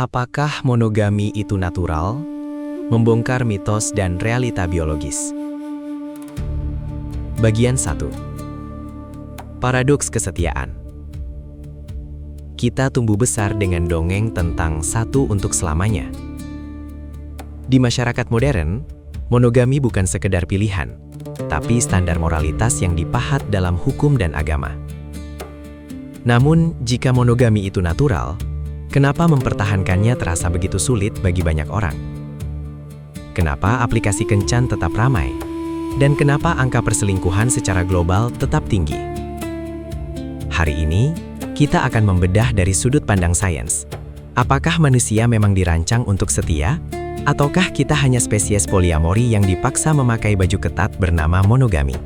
Apakah monogami itu natural? Membongkar mitos dan realita biologis. Bagian 1. Paradoks kesetiaan. Kita tumbuh besar dengan dongeng tentang satu untuk selamanya. Di masyarakat modern, monogami bukan sekedar pilihan, tapi standar moralitas yang dipahat dalam hukum dan agama. Namun, jika monogami itu natural, kenapa mempertahankannya terasa begitu sulit bagi banyak orang? Kenapa aplikasi kencan tetap ramai? Dan kenapa angka perselingkuhan secara global tetap tinggi? Hari ini, kita akan membedah dari sudut pandang sains. Apakah manusia memang dirancang untuk setia? Ataukah kita hanya spesies poliamori yang dipaksa memakai baju ketat bernama monogami?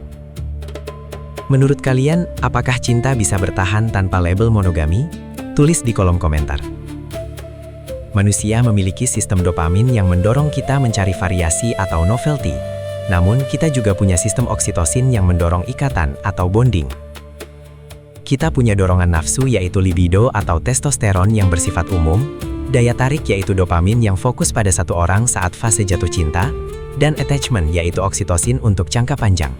Menurut kalian, apakah cinta bisa bertahan tanpa label monogami? Tulis di kolom komentar. Manusia memiliki sistem dopamin yang mendorong kita mencari variasi atau novelty. Namun, kita juga punya sistem oksitosin yang mendorong ikatan atau bonding. Kita punya dorongan nafsu yaitu libido atau testosteron yang bersifat umum, daya tarik yaitu dopamin yang fokus pada satu orang saat fase jatuh cinta, dan attachment yaitu oksitosin untuk jangka panjang.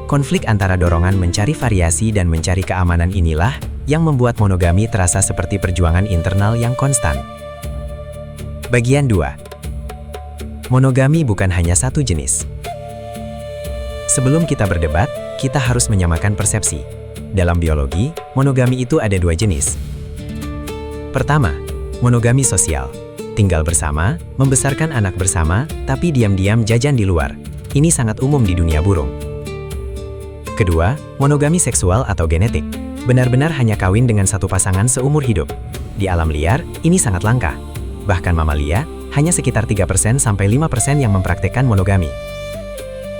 Konflik antara dorongan mencari variasi dan mencari keamanan inilah yang membuat monogami terasa seperti perjuangan internal yang konstan. Bagian 2. Monogami bukan hanya satu jenis. Sebelum kita berdebat, kita harus menyamakan persepsi. Dalam biologi, monogami itu ada dua jenis. Pertama, monogami sosial. Tinggal bersama, membesarkan anak bersama, tapi diam-diam jajan di luar. Ini sangat umum di dunia burung. Kedua, monogami seksual atau genetik. Benar-benar hanya kawin dengan satu pasangan seumur hidup. Di alam liar, ini sangat langka. Bahkan mamalia, hanya sekitar 3% sampai 5% yang mempraktikkan monogami.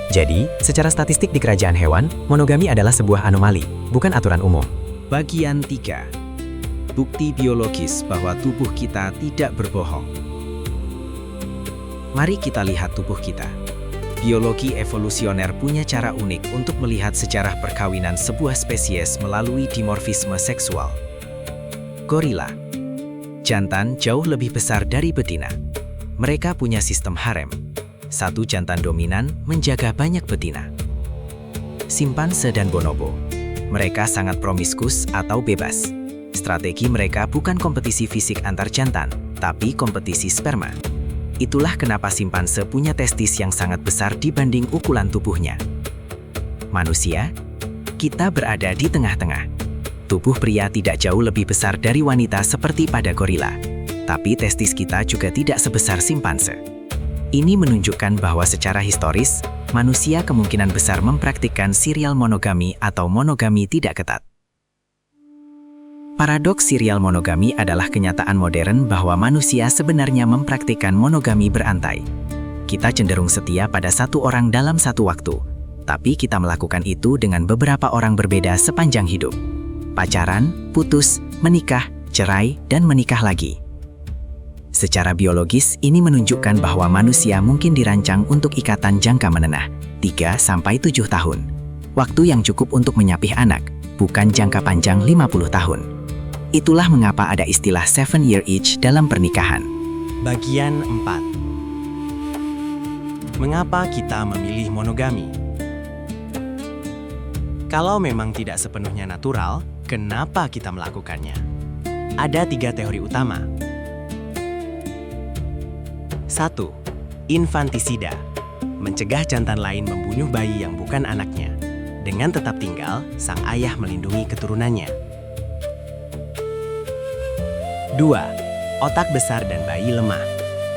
Jadi, secara statistik di kerajaan hewan, monogami adalah sebuah anomali, bukan aturan umum. Bagian 3. Bukti biologis bahwa tubuh kita tidak berbohong. Mari kita lihat tubuh kita. Biologi evolusioner punya cara unik untuk melihat sejarah perkawinan sebuah spesies melalui dimorfisme seksual. Gorila. Jantan jauh lebih besar dari betina. Mereka punya sistem harem. Satu jantan dominan menjaga banyak betina. Simpanse dan bonobo. Mereka sangat promiskus atau bebas. Strategi mereka bukan kompetisi fisik antar jantan, tapi kompetisi sperma. Itulah kenapa simpanse punya testis yang sangat besar dibanding ukuran tubuhnya. Manusia, kita berada di tengah-tengah. Tubuh pria tidak jauh lebih besar dari wanita seperti pada gorila. Tapi testis kita juga tidak sebesar simpanse. Ini menunjukkan bahwa secara historis, manusia kemungkinan besar mempraktikkan serial monogami atau monogami tidak ketat. Paradoks serial monogami adalah kenyataan modern bahwa manusia sebenarnya mempraktikkan monogami berantai. Kita cenderung setia pada satu orang dalam satu waktu, tapi kita melakukan itu dengan beberapa orang berbeda sepanjang hidup. Pacaran, putus, menikah, cerai, dan menikah lagi. Secara biologis, ini menunjukkan bahwa manusia mungkin dirancang untuk ikatan jangka menengah, 3-7 tahun. Waktu yang cukup untuk menyapih anak, bukan jangka panjang 50 tahun. Itulah mengapa ada istilah 7-year itch dalam pernikahan. Bagian 4. Mengapa kita memilih monogami? Kalau memang tidak sepenuhnya natural, kenapa kita melakukannya? Ada 3 teori utama. 1. Infantisida. Mencegah jantan lain membunuh bayi yang bukan anaknya. Dengan tetap tinggal, sang ayah melindungi keturunannya. 2. Otak besar dan bayi lemah.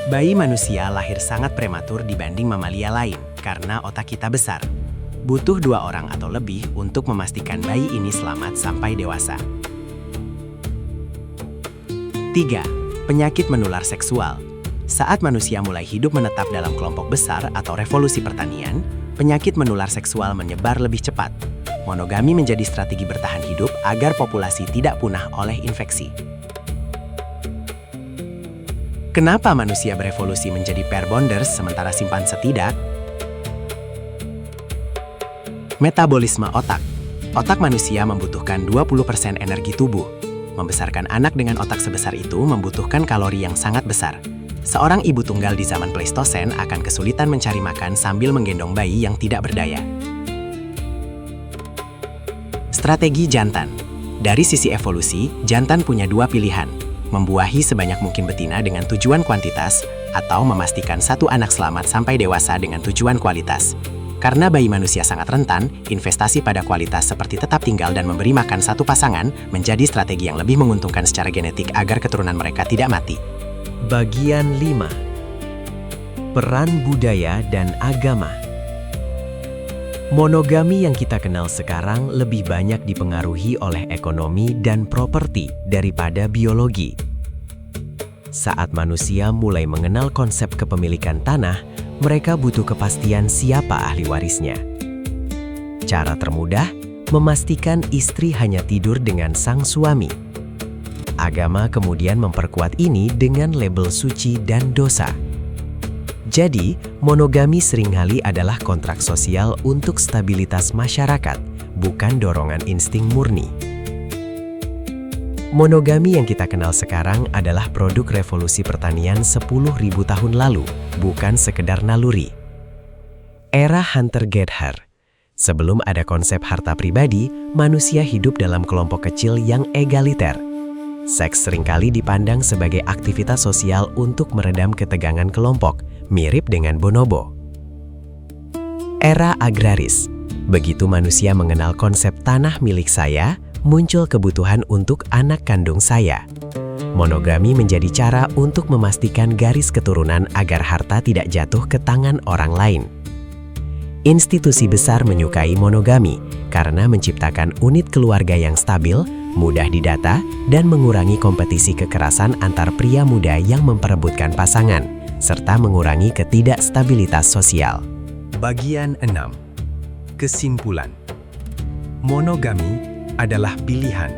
Bayi manusia lahir sangat prematur dibanding mamalia lain karena otak kita besar. Butuh 2 orang atau lebih untuk memastikan bayi ini selamat sampai dewasa. 3. Penyakit menular seksual. Saat manusia mulai hidup menetap dalam kelompok besar atau revolusi pertanian, penyakit menular seksual menyebar lebih cepat. Monogami menjadi strategi bertahan hidup agar populasi tidak punah oleh infeksi. Kenapa manusia berevolusi menjadi pair bonders sementara simpanse tidak? Metabolisme otak. Otak manusia membutuhkan 20% energi tubuh. membesarkan anak dengan otak sebesar itu membutuhkan kalori yang sangat besar. Seorang ibu tunggal di zaman Pleistosen akan kesulitan mencari makan sambil menggendong bayi yang tidak berdaya. Strategi jantan. Dari sisi evolusi, jantan punya dua pilihan: membuahi sebanyak mungkin betina dengan tujuan kuantitas, atau memastikan satu anak selamat sampai dewasa dengan tujuan kualitas. Karena bayi manusia sangat rentan, investasi pada kualitas seperti tetap tinggal dan memberi makan satu pasangan menjadi strategi yang lebih menguntungkan secara genetik agar keturunan mereka tidak mati. Bagian 5. Peran budaya dan agama. Monogami yang kita kenal sekarang lebih banyak dipengaruhi oleh ekonomi dan properti daripada biologi. Saat manusia mulai mengenal konsep kepemilikan tanah, mereka butuh kepastian siapa ahli warisnya. Cara termudah, memastikan istri hanya tidur dengan sang suami. Agama kemudian memperkuat ini dengan label suci dan dosa. Jadi, monogami seringkali adalah kontrak sosial untuk stabilitas masyarakat, bukan dorongan insting murni. Monogami yang kita kenal sekarang adalah produk revolusi pertanian 10.000 tahun lalu, bukan sekedar naluri. Era hunter-gatherer. Sebelum ada konsep harta pribadi, manusia hidup dalam kelompok kecil yang egaliter. Seks seringkali dipandang sebagai aktivitas sosial untuk meredam ketegangan kelompok, mirip dengan bonobo. Era agraris. Begitu manusia mengenal konsep tanah milik saya, muncul kebutuhan untuk anak kandung saya. Monogami menjadi cara untuk memastikan garis keturunan agar harta tidak jatuh ke tangan orang lain. Institusi besar menyukai monogami karena menciptakan unit keluarga yang stabil, mudah didata, dan mengurangi kompetisi kekerasan antar pria muda yang memperebutkan pasangan, serta mengurangi ketidakstabilitas sosial. Bagian 6. Kesimpulan. Monogami adalah pilihan,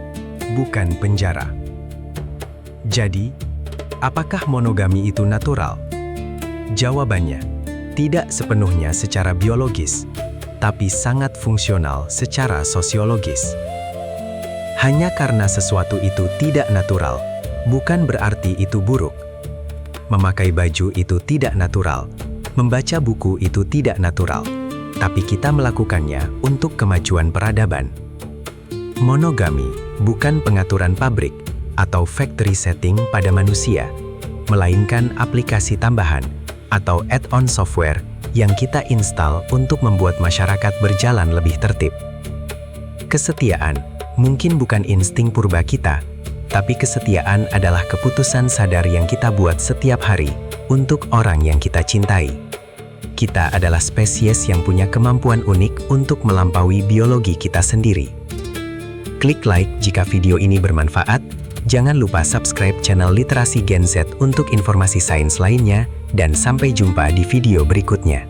bukan penjara. Jadi, apakah monogami itu natural? Jawabannya, tidak sepenuhnya secara biologis, tapi sangat fungsional secara sosiologis. Hanya karena sesuatu itu tidak natural, bukan berarti itu buruk. Memakai baju itu tidak natural, membaca buku itu tidak natural, tapi kita melakukannya untuk kemajuan peradaban. Monogami bukan pengaturan pabrik atau factory setting pada manusia, melainkan aplikasi tambahan atau add-on software yang kita install untuk membuat masyarakat berjalan lebih tertib. Kesetiaan mungkin bukan insting purba kita, tapi kesetiaan adalah keputusan sadar yang kita buat setiap hari untuk orang yang kita cintai. Kita adalah spesies yang punya kemampuan unik untuk melampaui biologi kita sendiri. Klik like jika video ini bermanfaat, jangan lupa subscribe channel Literasi Gen Z untuk informasi sains lainnya, dan sampai jumpa di video berikutnya.